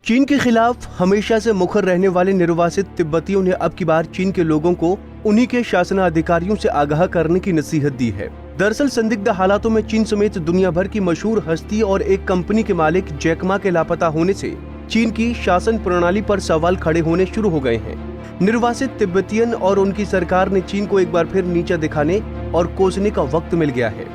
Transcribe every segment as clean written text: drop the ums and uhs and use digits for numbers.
चीन के खिलाफ हमेशा से मुखर रहने वाले निर्वासित तिब्बतियों ने अब की बार चीन के लोगों को उन्हीं के शासनाधिकारियों से आगाह करने की नसीहत दी है। दरअसल संदिग्ध हालातों में चीन समेत दुनिया भर की मशहूर हस्ती और एक कंपनी के मालिक जैक मा के लापता होने से चीन की शासन प्रणाली पर सवाल खड़े होने शुरू हो गए हैं। निर्वासित तिब्बतियन और उनकी सरकार ने चीन को एक बार फिर नीचा दिखाने और कोसने का वक्त मिल गया है।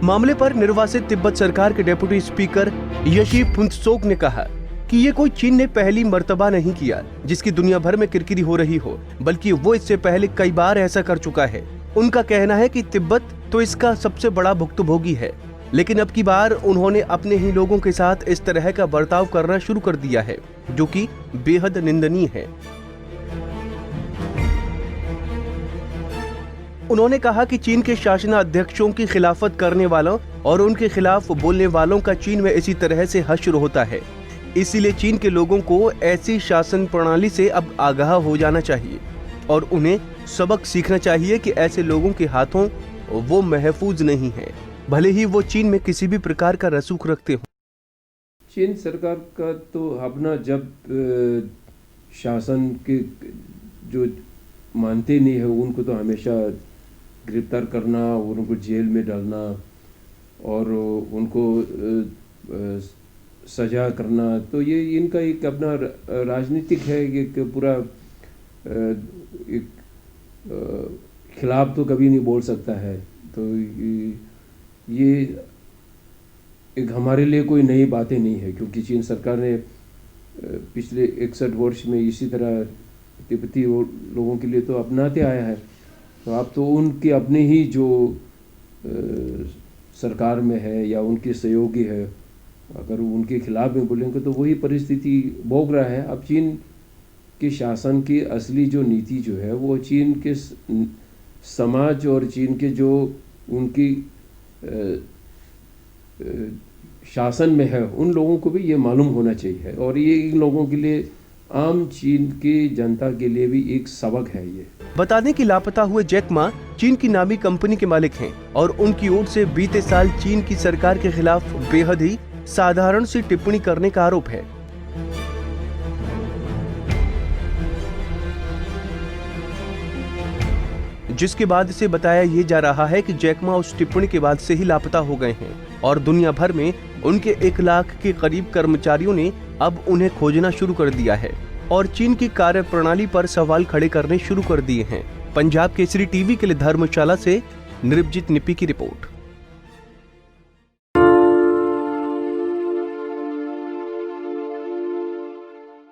मामले पर निर्वासित तिब्बत सरकार के डेप्यूटी स्पीकर यशी फुंत्सोक ने कहा कि ये कोई चीन ने पहली मर्तबा नहीं किया जिसकी दुनिया भर में किरकिरी हो रही हो, बल्कि वो इससे पहले कई बार ऐसा कर चुका है। उनका कहना है कि तिब्बत तो इसका सबसे बड़ा भुक्तभोगी है, लेकिन अब की बार उन्होंने अपने ही लोगों के साथ इस तरह का बर्ताव करना शुरू कर दिया है, जो कि बेहद निंदनीय है। उन्होंने कहा कि चीन के शासनाध्यक्षों की खिलाफत करने वालों और उनके खिलाफ बोलने वालों का चीन में इसी तरह से हश्र होता है। इसीलिए चीन के लोगों को ऐसी शासन प्रणाली से अब आगाह हो जाना चाहिए और उन्हें सबक सीखना चाहिए कि ऐसे लोगों के हाथों वो महफूज नहीं है, भले ही वो चीन में किसी भी प्रकार का रसूख रखते हो। चीन सरकार का तो अपना जब शासन के जो मानते नहीं है उनको तो हमेशा गिरफ्तार करना और उनको जेल में डालना और उनको सजा करना, तो ये इनका एक अपना राजनीतिक है। एक पूरा एक खिलाफ तो कभी नहीं बोल सकता है। तो ये एक हमारे लिए कोई नई बातें नहीं है, क्योंकि चीन सरकार ने पिछले 61 वर्ष में इसी तरह तिब्बती लोगों के लिए तो अपनाते आया है। तो आप तो उनके अपने ही जो सरकार में है या उनके सहयोगी है, अगर उनके खिलाफ में बोलेंगे तो वही परिस्थिति भोग रहा है। अब चीन के शासन की असली जो नीति जो है वो चीन के समाज और चीन के जो उनकी शासन में है उन लोगों को भी ये मालूम होना चाहिए, और ये इन लोगों के लिए आम चीन की जनता के लिए भी एक सबक है। ये बता दें कि लापता हुए जैक मा चीन की नामी कंपनी के मालिक हैं और उनकी ओर से बीते साल चीन की सरकार के खिलाफ बेहद ही साधारण सी टिप्पणी करने का आरोप है। जिसके बाद से बताया ये जा रहा है कि जैक मा उस टिप्पणी के बाद से ही लापता हो गए हैं और दुनिया भर में उनके 1 लाख के करीब कर्मचारियों ने अब उन्हें खोजना शुरू कर दिया है और चीन की कार्यप्रणाली पर सवाल खड़े करने शुरू कर दिए हैं। पंजाब केसरी टीवी के लिए धर्मशाला से निर्भजीत निप्पी की रिपोर्ट।